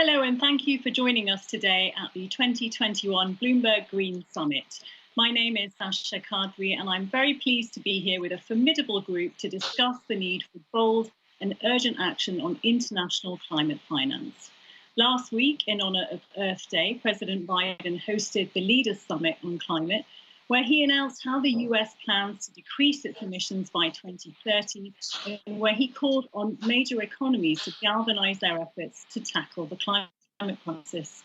Hello, and thank you for joining us today at the 2021 Bloomberg Green Summit. My name is Sasha Kadri, and I'm very pleased to be here with a formidable group to discuss the need for bold and urgent action on international climate finance. Last week, in honor of Earth Day, President Biden hosted the Leaders' Summit on Climate, where he announced how the US plans to decrease its emissions by 2030, and where he called on major economies to galvanize their efforts to tackle the climate crisis.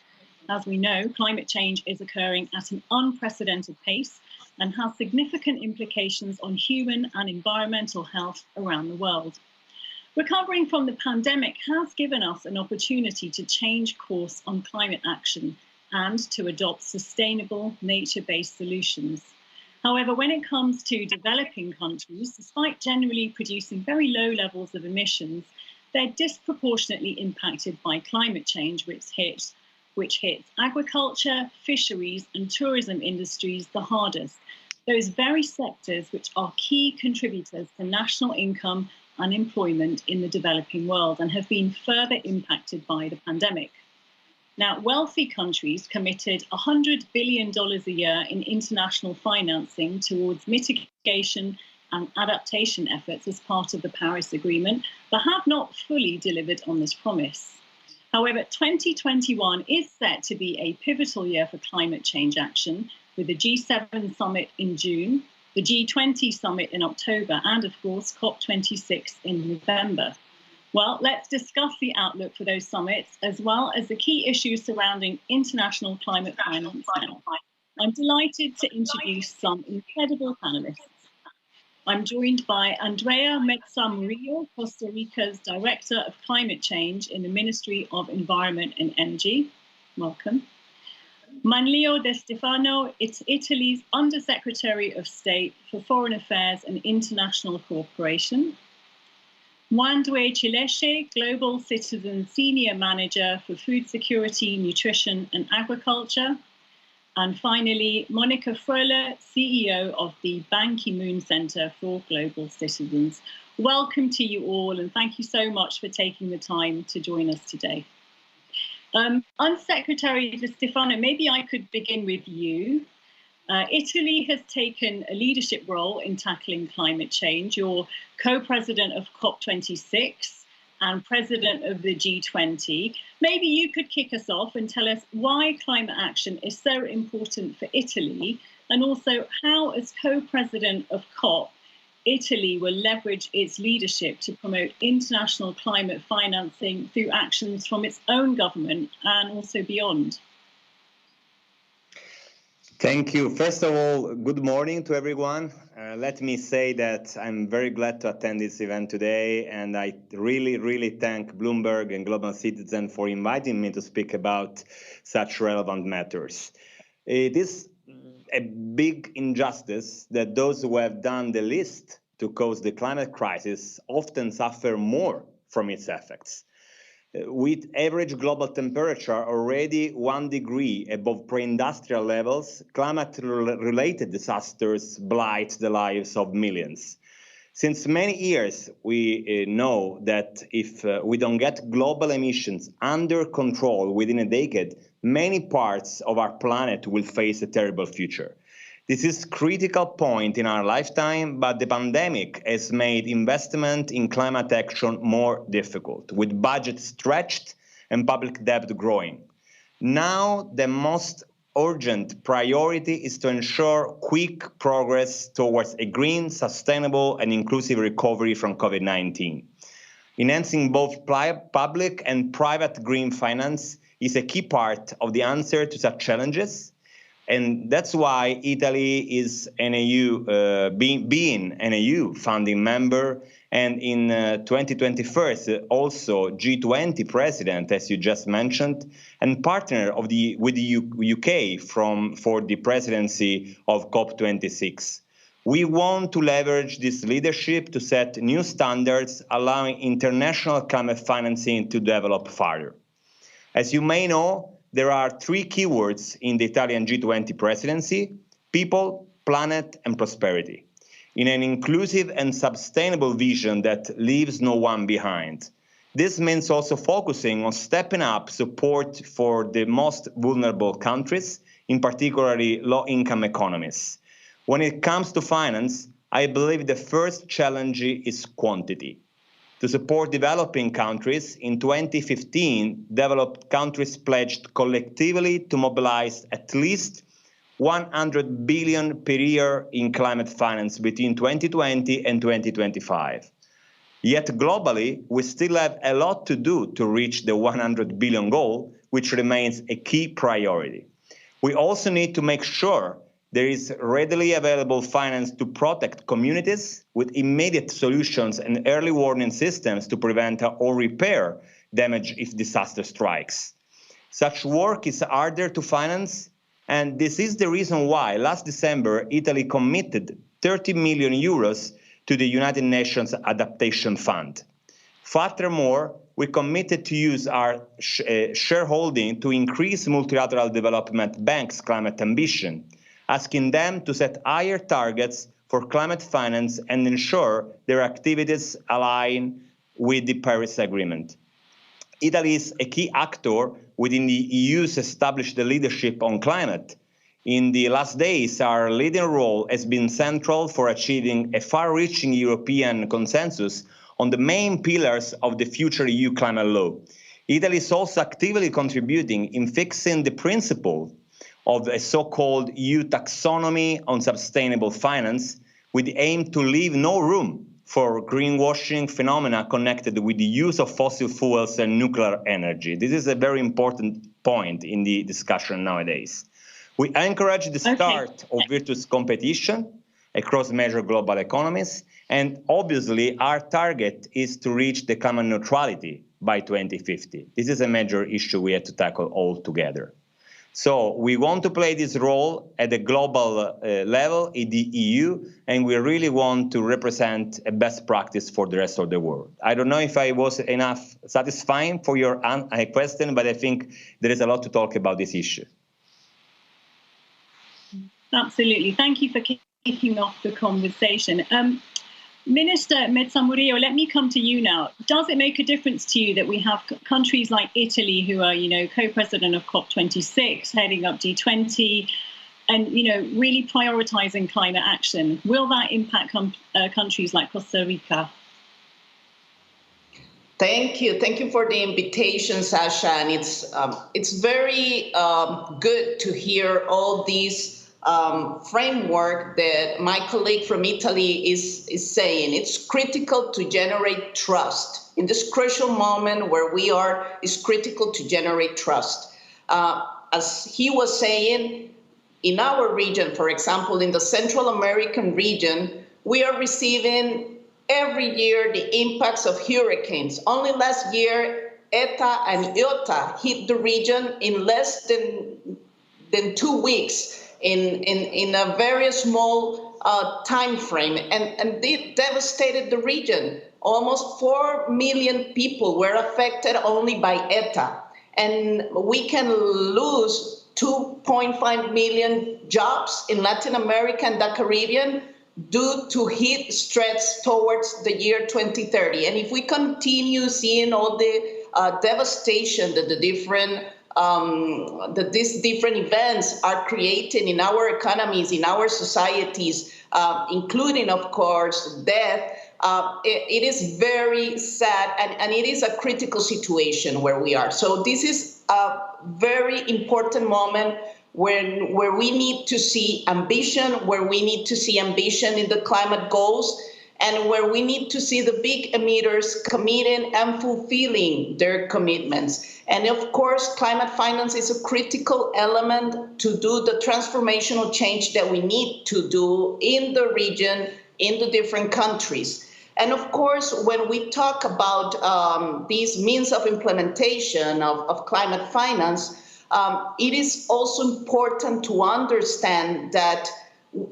As we know, climate change is occurring at an unprecedented pace and has significant implications on human and environmental health around the world. Recovering from the pandemic has given us an opportunity to change course on climate action and to adopt sustainable, nature-based solutions. However, when it comes to developing countries, despite generally producing very low levels of emissions, they're disproportionately impacted by climate change, which hits agriculture, fisheries, and tourism industries the hardest. Those very sectors which are key contributors to national income and employment in the developing world and have been further impacted by the pandemic. Now, wealthy countries committed $100 billion a year in international financing towards mitigation and adaptation efforts as part of the Paris Agreement, but have not fully delivered on this promise. However, 2021 is set to be a pivotal year for climate change action, with the G7 summit in June, the G20 summit in October, and of course, COP26 in November. Well, let's discuss the outlook for those summits, as well as the key issues surrounding international climate finance now. I'm delighted to introduce some incredible panelists. I'm joined by Andrea Meza Murillo, Costa Rica's Director of Climate Change in the Ministry of Environment and Energy. Welcome. Manlio Di Stefano, it's Italy's Undersecretary of State for Foreign Affairs and International Cooperation. Mwandwe Chileshe, Global Citizen Senior Manager for Food Security, Nutrition and Agriculture. And finally, Monica Fröhler, CEO of the Ban Ki-moon Center for Global Citizens. Welcome to you all, and thank you so much for taking the time to join us today. Undersecretary Di Stefano, maybe I could begin with you. Italy has taken a leadership role in tackling climate change. You're co-president of COP26 and president of the G20. Maybe you could kick us off and tell us why climate action is so important for Italy, and also how, as co-president of COP, Italy will leverage its leadership to promote international climate financing through actions from its own government and also beyond. Thank you. First of all, good morning to everyone. Let me say that I'm very glad to attend this event today, and I really thank Bloomberg and Global Citizen for inviting me to speak about such relevant matters. It is a big injustice that those who have done the least to cause the climate crisis often suffer more from its effects. With average global temperature already 1 degree above pre-industrial levels, climate-related disasters blight the lives of millions. Since many years, we know that if we don't get global emissions under control within a decade, many parts of our planet will face a terrible future. This is a critical point in our lifetime, but the pandemic has made investment in climate action more difficult, with budgets stretched and public debt growing. Now, the most urgent priority is to ensure quick progress towards a green, sustainable, and inclusive recovery from COVID-19. Enhancing both public and private green finance is a key part of the answer to such challenges. And that's why Italy is being an EU founding member, and in 2021 also G20 president, as you just mentioned, and partner with the UK for the presidency of COP26. We want to leverage this leadership to set new standards, allowing international climate financing to develop further. As you may know, there are 3 keywords in the Italian G20 presidency: people, planet, and prosperity, in an inclusive and sustainable vision that leaves no one behind. This means also focusing on stepping up support for the most vulnerable countries, in particularly low-income economies. When it comes to finance, I believe the first challenge is quantity. To support developing countries, in 2015, developed countries pledged collectively to mobilize at least 100 billion per year in climate finance between 2020 and 2025. Yet globally, we still have a lot to do to reach the 100 billion goal, which remains a key priority. We also need to make sure there is readily available finance to protect communities with immediate solutions and early warning systems to prevent or repair damage if disaster strikes. Such work is harder to finance, and this is the reason why last December Italy committed 30 million euros to the United Nations Adaptation Fund. Furthermore, we committed to use our shareholding to increase multilateral development banks' climate ambition, asking them to set higher targets for climate finance and ensure their activities align with the Paris Agreement. Italy is a key actor within the EU's established leadership on climate. In the last days, our leading role has been central for achieving a far-reaching European consensus on the main pillars of the future EU climate law. Italy is also actively contributing in fixing the principle of a so-called EU taxonomy on sustainable finance, with the aim to leave no room for greenwashing phenomena connected with the use of fossil fuels and nuclear energy. This is a very important point in the discussion nowadays. We encourage the start of virtuous competition across major global economies, and obviously our target is to reach the climate neutrality by 2050. This is a major issue we have to tackle all together. So we want to play this role at the global level in the EU, and we really want to represent a best practice for the rest of the world. I don't know if I was enough satisfying for your question, but I think there is a lot to talk about this issue. Absolutely. Thank you for kicking off the conversation. Minister Mezzamurillo, let me come to you now. Does it make a difference to you that we have countries like Italy, who are, co-president of COP26, heading up G20, and, really prioritizing climate action? Will that impact countries like Costa Rica? Thank you. Thank you for the invitation, Sasha. And it's very good to hear all these framework that my colleague from Italy is saying. It's critical to generate trust. In this crucial moment where we are, it's critical to generate trust. As he was saying, in our region, for example, in the Central American region, we are receiving every year the impacts of hurricanes. Only last year, ETA and IOTA hit the region in less than 2 weeks. In a very small time frame, and they devastated the region. Almost 4 million people were affected only by ETA, and we can lose 2.5 million jobs in Latin America and the Caribbean due to heat stress towards the year 2030. And if we continue seeing all the devastation that these different events are creating in our economies, in our societies, including, of course, death, it is very sad, and it is a critical situation where we are. So this is a very important moment where we need to see ambition, in the climate goals, and where we need to see the big emitters committing and fulfilling their commitments. And of course, climate finance is a critical element to do the transformational change that we need to do in the region, in the different countries. And of course, when we talk about these means of implementation of climate finance, it is also important to understand that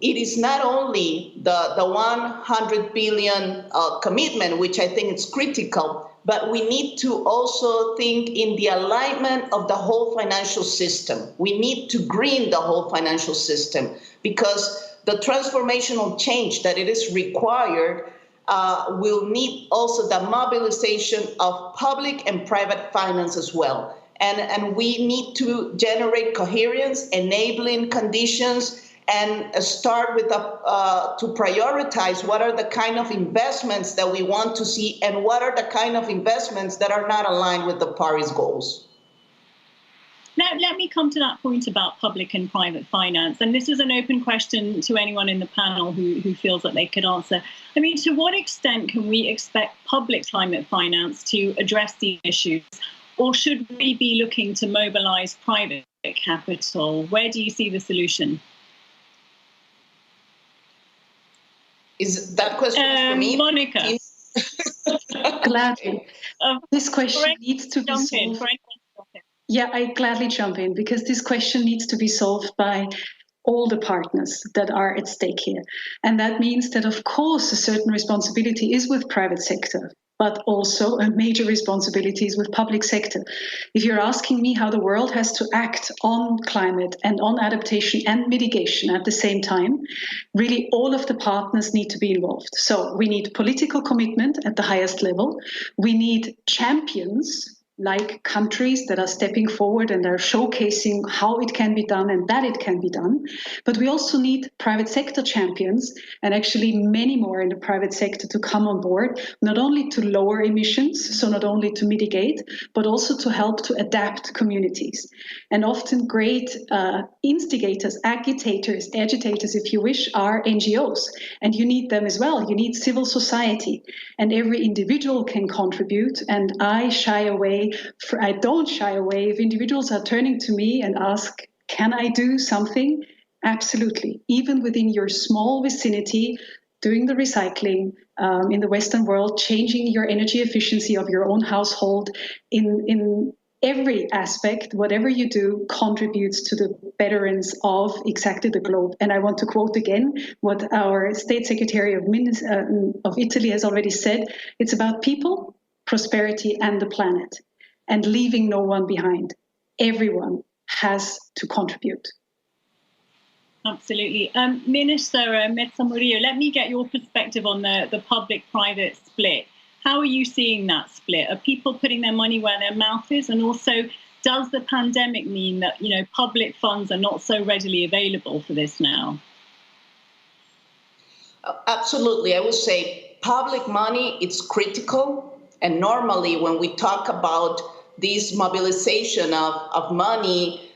it is not only the 100 billion commitment, which I think is critical, but we need to also think in the alignment of the whole financial system. We need to green the whole financial system, because the transformational change that it is required will need also the mobilization of public and private finance as well. And we need to generate coherence, enabling conditions, and start with to prioritize what are the kind of investments that we want to see and what are the kind of investments that are not aligned with the Paris goals. Now, let me come to that point about public and private finance. And this is an open question to anyone in the panel who feels that they could answer. I mean, to what extent can we expect public climate finance to address these issues? Or should we be looking to mobilize private capital? Where do you see the solution? Is that question for me? Monica. Gladly. This question needs to be solved. Yeah, I gladly jump in because this question needs to be solved by all the partners that are at stake here. And that means that, of course, a certain responsibility is with private sector, but also a major responsibility is with public sector. If you're asking me how the world has to act on climate and on adaptation and mitigation at the same time, really all of the partners need to be involved. So we need political commitment at the highest level. We need champions like countries that are stepping forward and are showcasing how it can be done and that it can be done. But we also need private sector champions, and actually many more in the private sector, to come on board, not only to lower emissions, so not only to mitigate, but also to help to adapt communities. And often great instigators, agitators, if you wish, are NGOs. And you need them as well. You need civil society. And every individual can contribute. And I don't shy away if individuals are turning to me and ask, can I do something? Absolutely. Even within your small vicinity, doing the recycling in the Western world, changing your energy efficiency of your own household in every aspect, whatever you do contributes to the betterance of exactly the globe. And I want to quote again what our State Secretary of Italy has already said. It's about people, prosperity, and the planet, and leaving no one behind. Everyone has to contribute. Absolutely. Minister Metza Murillo, let me get your perspective on the public-private split. How are you seeing that split? Are people putting their money where their mouth is? And also, does the pandemic mean that, public funds are not so readily available for this now? Absolutely. I would say public money is critical. And normally when we talk about this mobilization of money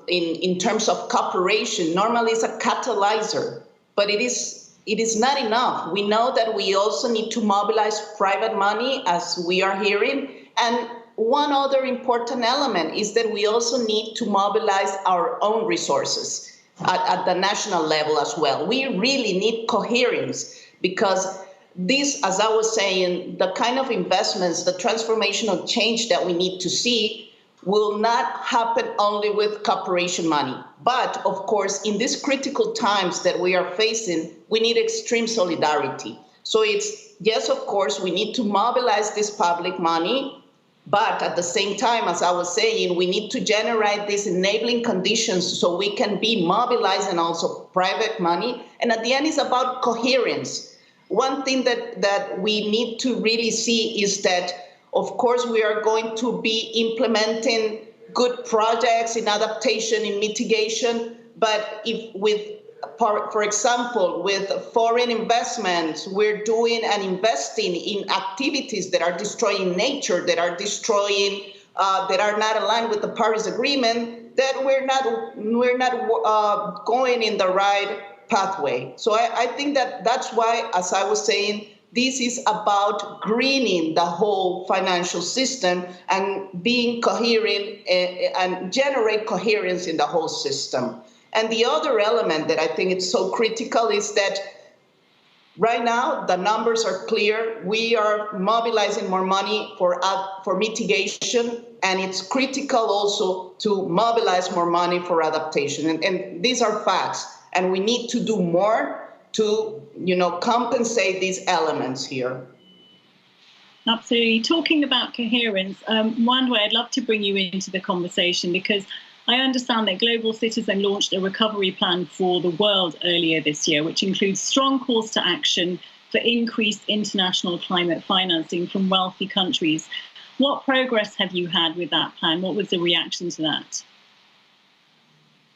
in terms of cooperation, normally it's a catalyzer, but it is not enough. We know that we also need to mobilize private money, as we are hearing. And one other important element is that we also need to mobilize our own resources at the national level as well. We really need coherence, because this, as I was saying, the kind of investments, the transformational change that we need to see will not happen only with cooperation money. But of course, in these critical times that we are facing, we need extreme solidarity. So it's, yes, of course, we need to mobilize this public money, but at the same time, as I was saying, we need to generate these enabling conditions so we can be mobilizing also private money. And at the end, it's about coherence. One thing that we need to really see is that, of course, we are going to be implementing good projects in adaptation, in mitigation, but if for example, with foreign investments, we're doing and investing in activities that are destroying nature, that are not aligned with the Paris Agreement, that we're not going in the right pathway. So I think that's why, as I was saying, this is about greening the whole financial system and being coherent and generate coherence in the whole system. And the other element that I think is so critical is that right now the numbers are clear. We are mobilizing more money for mitigation, and it's critical also to mobilize more money for adaptation. And these are facts. And we need to do more to, compensate these elements here. Absolutely. Talking about coherence, one way I'd love to bring you into the conversation, because I understand that Global Citizen launched a recovery plan for the world earlier this year, which includes strong calls to action for increased international climate financing from wealthy countries. What progress have you had with that plan? What was the reaction to that?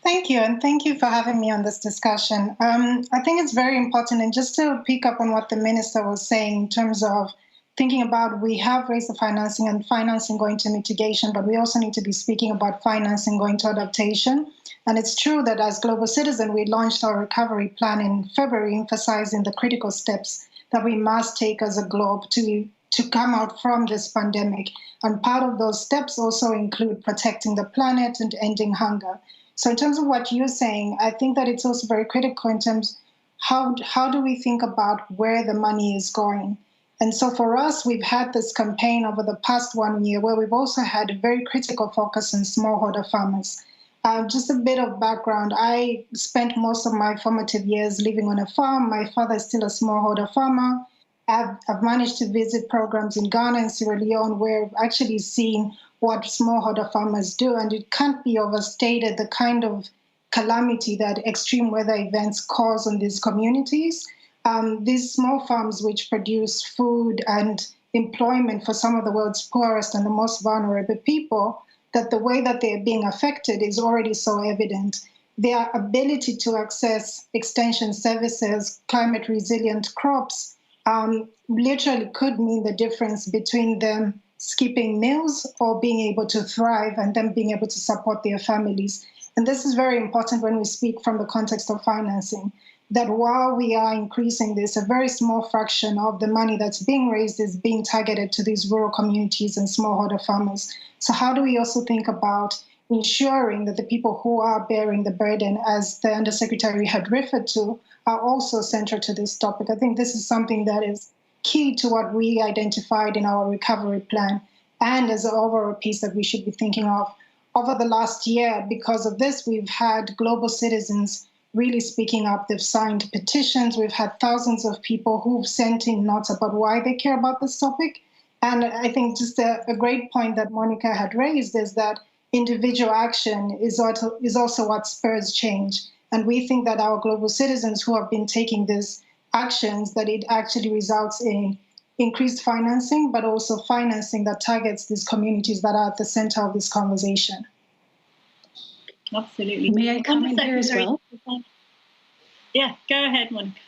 Thank you, and thank you for having me on this discussion. I think it's very important, and just to pick up on what the minister was saying in terms of thinking about, we have raised the financing and financing going to mitigation, but we also need to be speaking about financing going to adaptation. And it's true that as Global Citizen, we launched our recovery plan in February, emphasizing the critical steps that we must take as a globe to come out from this pandemic. And part of those steps also include protecting the planet and ending hunger. So in terms of what you're saying, I think that it's also very critical in terms of how do we think about where the money is going? And so for us, we've had this campaign over the past 1 year where we've also had a very critical focus on smallholder farmers. Just a bit of background, I spent most of my formative years living on a farm. My father is still a smallholder farmer. I've managed to visit programs in Ghana and Sierra Leone where I've actually seen what smallholder farmers do, and it can't be overstated the kind of calamity that extreme weather events cause on these communities. These small farms which produce food and employment for some of the world's poorest and the most vulnerable people, that the way that they're being affected is already so evident. Their ability to access extension services, climate resilient crops, literally could mean the difference between them skipping meals or being able to thrive and them being able to support their families. And this is very important when we speak from the context of financing, that while we are increasing this, a very small fraction of the money that's being raised is being targeted to these rural communities and smallholder farmers. So how do we also think about ensuring that the people who are bearing the burden, as the Undersecretary had referred to, are also central to this topic? I think this is something that is key to what we identified in our recovery plan, and as an overall piece that we should be thinking of. Over the last year, because of this, we've had global citizens really speaking up. They've signed petitions. We've had thousands of people who've sent in notes about why they care about this topic. And I think just a great point that Monica had raised is that individual action is also what spurs change. And we think that our global citizens who have been taking these actions, that it actually results in increased financing, but also financing that targets these communities that are at the center of this conversation. Absolutely. May I come in here as well? Yeah, go ahead, Monica.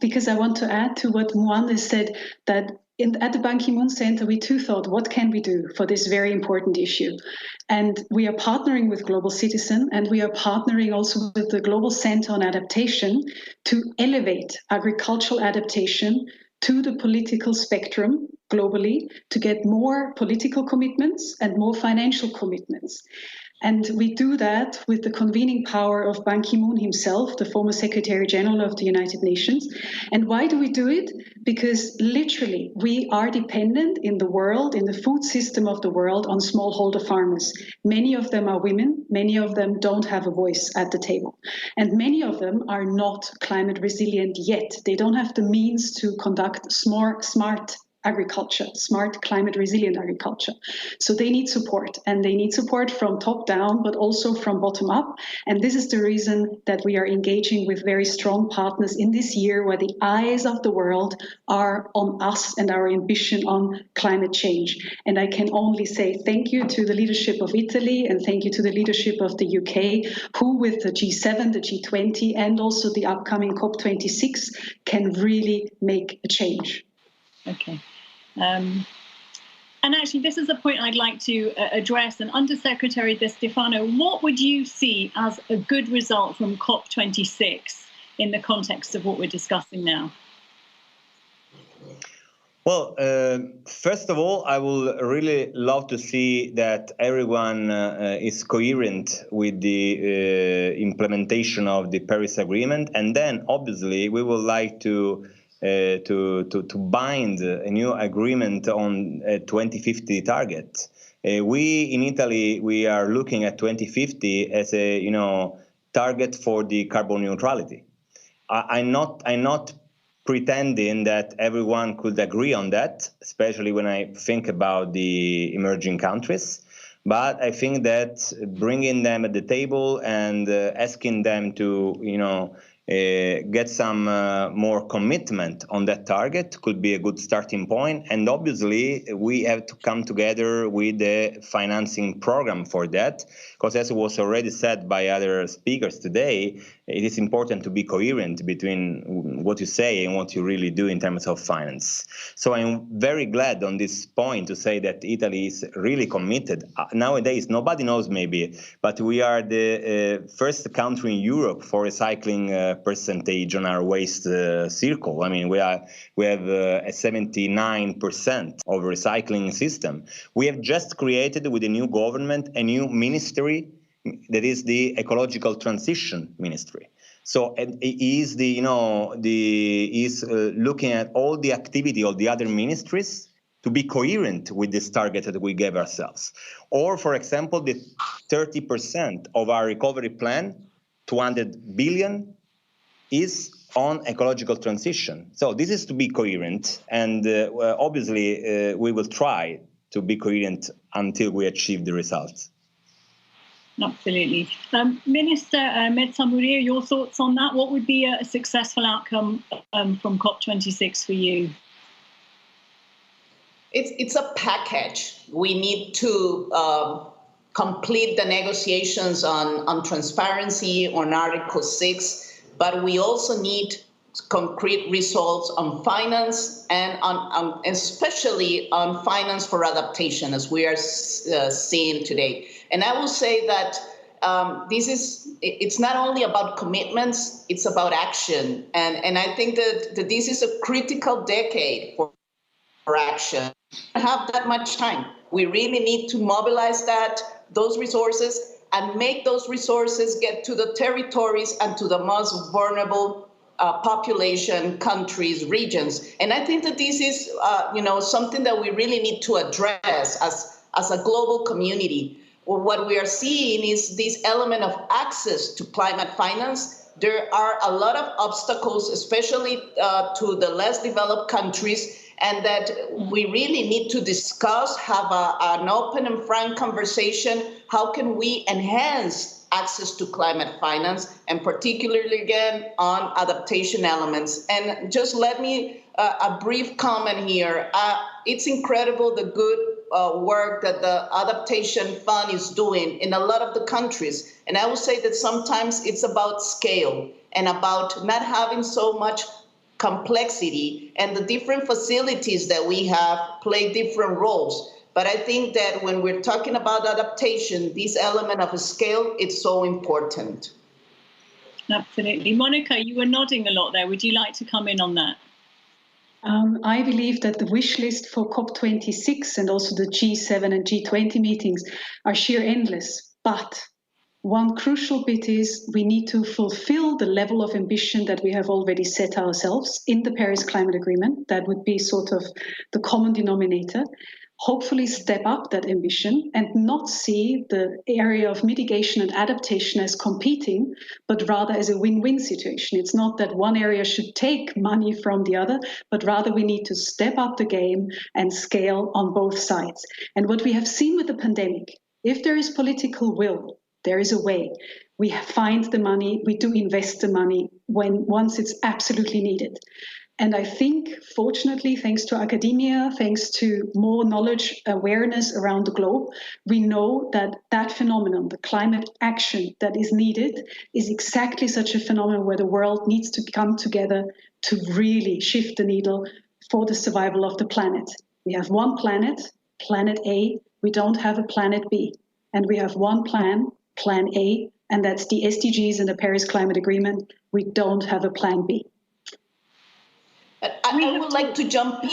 Because I want to add to what Mwande said, that at the Ban Ki-moon Center, we too thought, what can we do for this very important issue? And we are partnering with Global Citizen, and we are partnering also with the Global Center on Adaptation to elevate agricultural adaptation to the political spectrum globally, to get more political commitments and more financial commitments. And we do that with the convening power of Ban Ki-moon himself, the former Secretary General of the United Nations. And why do we do it? Because literally we are dependent in the world, in the food system of the world, on smallholder farmers. Many of them are women, many of them don't have a voice at the table. And many of them are not climate resilient yet. They don't have the means to conduct smart agriculture, smart climate resilient agriculture. So they need support, and they need support from top down, but also from bottom up. And this is the reason that we are engaging with very strong partners in this year where the eyes of the world are on us and our ambition on climate change. And I can only say thank you to the leadership of Italy, and thank you to the leadership of the UK, who with the G7, the G20, and also the upcoming COP26 can really make a change. Okay. And actually, this is a point I'd like to address. And Undersecretary Di Stefano, what would you see as a good result from COP26 in the context of what we're discussing now? Well, first of all, I will really love to see that everyone is coherent with the implementation of the Paris Agreement. And then, obviously, we would like to bind a new agreement on a 2050 target. We in Italy, we are looking at 2050 as a target for the carbon neutrality. I'm not pretending that everyone could agree on that, especially when I think about the emerging countries. But I think that bringing them at the table and asking them to get some more commitment on that target could be a good starting point. And obviously, we have to come together with the financing program for that, because as was already said by other speakers today, it is important to be coherent between what you say and what you really do in terms of finance. So I'm very glad on this point to say that Italy is really committed. Nowadays, nobody knows maybe, but we are the first country in Europe for recycling percentage on our waste circle. I mean, we have a 79% of recycling system. We have just created with the new government a new ministry that is the ecological transition ministry. So it is looking at all the activity of the other ministries to be coherent with this target that we gave ourselves. Or, for example, the 30% of our recovery plan, 200 billion, is on ecological transition. So this is to be coherent, and obviously we will try to be coherent until we achieve the results. Absolutely. Minister Metsamouria, your thoughts on that? What would be a successful outcome from COP26 for you? It's a package. We need to complete the negotiations on transparency, on Article 6, but we also need concrete results on finance and especially on finance for adaptation, as we are seeing today. And I will say that it's not only about commitments, it's about action. And I think that this is a critical decade for action. We don't have that much time. We really need to mobilize those resources and make those resources get to the territories and to the most vulnerable population, countries, regions. And I think that this is something that we really need to address as a global community. What we are seeing is this element of access to climate finance. There are a lot of obstacles, especially to the less developed countries, and that we really need to discuss, have an open and frank conversation. How can we enhance access to climate finance, and particularly, again, on adaptation elements? And just let me, a brief comment here. It's incredible the good work that the Adaptation Fund is doing in a lot of the countries. And I will say that sometimes it's about scale and about not having so much complexity, and the different facilities that we have play different roles. But I think that when we're talking about adaptation, this element of a scale, it's so important. Absolutely. Monica, you were nodding a lot there. Would you like to come in on that? I believe that the wish list for COP26 and also the G7 and G20 meetings are sheer endless. But one crucial bit is we need to fulfill the level of ambition that we have already set ourselves in the Paris Climate Agreement. That would be sort of the common denominator. Hopefully step up that ambition and not see the area of mitigation and adaptation as competing, but rather as a win-win situation. It's not that one area should take money from the other, but rather we need to step up the game and scale on both sides. And what we have seen with the pandemic, if there is political will, there is a way. We find the money, we do invest the money once it's absolutely needed. And I think, fortunately, thanks to academia, thanks to more knowledge, awareness around the globe, we know that that phenomenon, the climate action that is needed, is exactly such a phenomenon where the world needs to come together to really shift the needle for the survival of the planet. We have one planet, Planet A. We don't have a Planet B. And we have one plan, Plan A, and that's the SDGs and the Paris Climate Agreement. We don't have a Plan B. I would like to jump in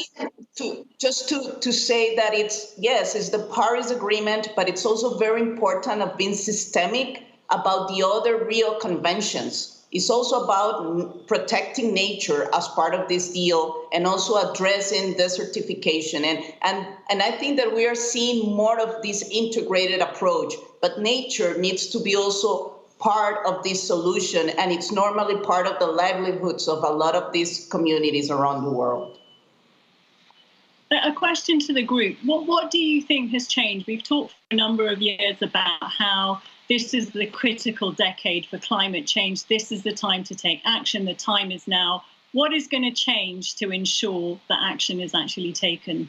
to say that it's the Paris Agreement, but it's also very important of being systemic about the other Rio conventions. It's also about protecting nature as part of this deal and also addressing desertification. And I think that we are seeing more of this integrated approach, but nature needs to be also part of this solution, and it's normally part of the livelihoods of a lot of these communities around the world. A question to the group. What do you think has changed? We've talked for a number of years about how this is the critical decade for climate change. This is the time to take action. The time is now. What is going to change to ensure that action is actually taken?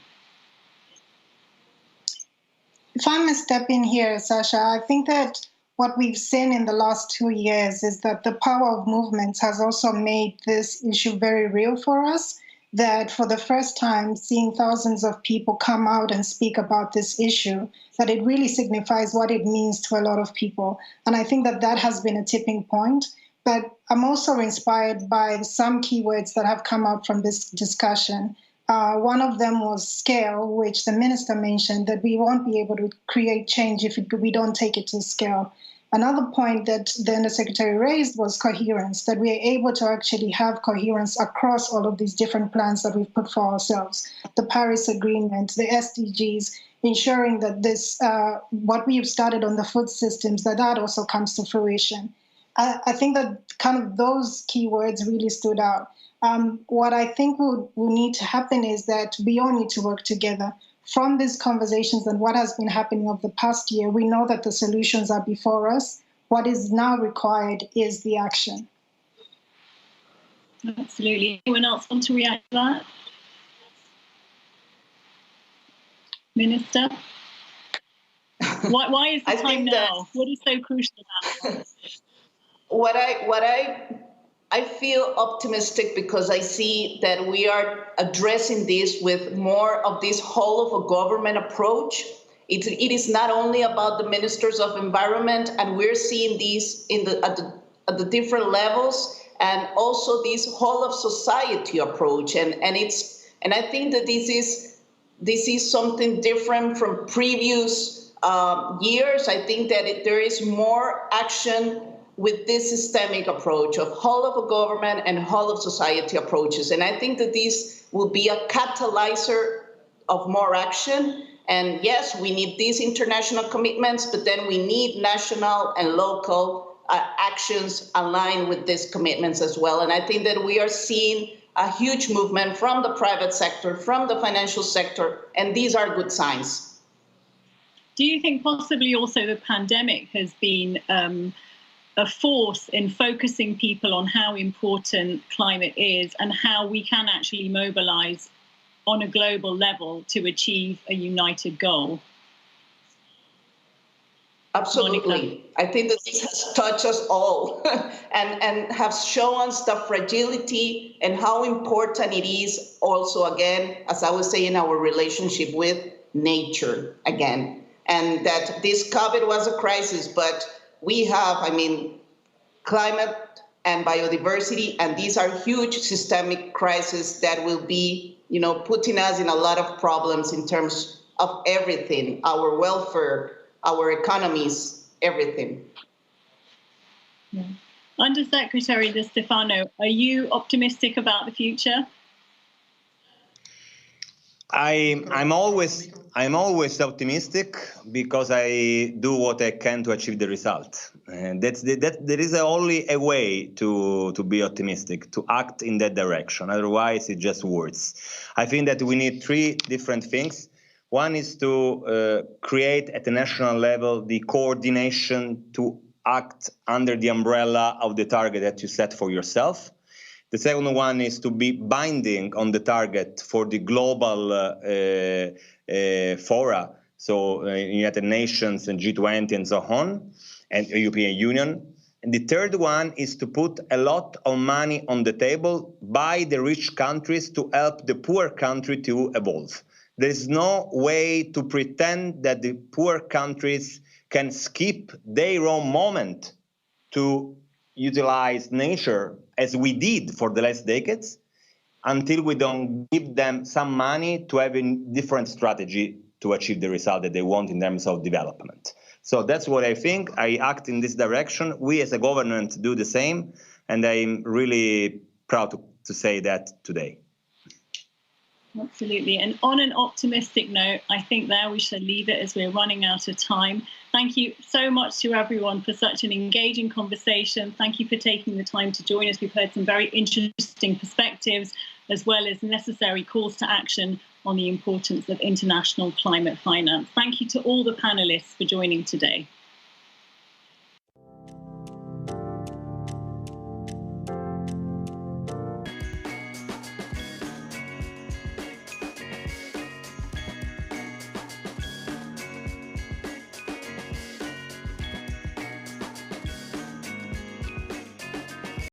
If I may step in here, Sasha, I think that what we've seen in the last 2 years is that the power of movements has also made this issue very real for us, that for the first time, seeing thousands of people come out and speak about this issue, that it really signifies what it means to a lot of people. And I think that that has been a tipping point. But I'm also inspired by some keywords that have come out from this discussion. One of them was scale, which the minister mentioned, that we won't be able to create change if we don't take it to scale. Another point that the Undersecretary raised was coherence, that we are able to actually have coherence across all of these different plans that we've put for ourselves. The Paris Agreement, the SDGs, ensuring that this, what we've started on the food systems, that also comes to fruition. I think that kind of those keywords really stood out. What I think will need to happen is that we all need to work together. From these conversations and what has been happening over the past year, we know that the solutions are before us. What is now required is the action. Absolutely. Anyone else want to react to that? Minister? Why is the time now? What is so crucial about it? I feel optimistic because I see that we are addressing this with more of this whole of a government approach. It is not only about the ministers of environment, and we're seeing these at the different levels, and also this whole of society approach. And I think that this is something different from previous years. I think that there is more action with this systemic approach of whole of a government and whole of society approaches. And I think that this will be a catalyzer of more action. And yes, we need these international commitments, but then we need national and local actions aligned with these commitments as well. And I think that we are seeing a huge movement from the private sector, from the financial sector, and these are good signs. Do you think possibly also the pandemic has been a force in focusing people on how important climate is and how we can actually mobilize on a global level to achieve a united goal? Absolutely. Monica. I think that this has touched us all and has shown us the fragility and how important it is also, again, as I was saying, our relationship with nature again. And that this COVID was a crisis, but we have, climate and biodiversity, and these are huge systemic crises that will be, putting us in a lot of problems in terms of everything, our welfare, our economies, everything. Yeah. Undersecretary Di Stefano, are you optimistic about the future? I'm always optimistic because I do what I can to achieve the result. And there is only a way to be optimistic, to act in that direction. Otherwise, it's just words. I think that we need three different things. One is to create at the national level the coordination to act under the umbrella of the target that you set for yourself. The second one is to be binding on the target for the global fora, so United Nations and G20 and so on, and European Union. And the third one is to put a lot of money on the table by the rich countries to help the poor country to evolve. There is no way to pretend that the poor countries can skip their own moment to utilize nature as we did for the last decades until we don't give them some money to have a different strategy to achieve the result that they want in terms of development. So that's what I think. I act in this direction. We as a government do the same, and I'm really proud to say that today. Absolutely. And on an optimistic note, I think there we should leave it as we're running out of time. Thank you so much to everyone for such an engaging conversation. Thank you for taking the time to join us. We've heard some very interesting perspectives, as well as necessary calls to action on the importance of international climate finance. Thank you to all the panelists for joining today.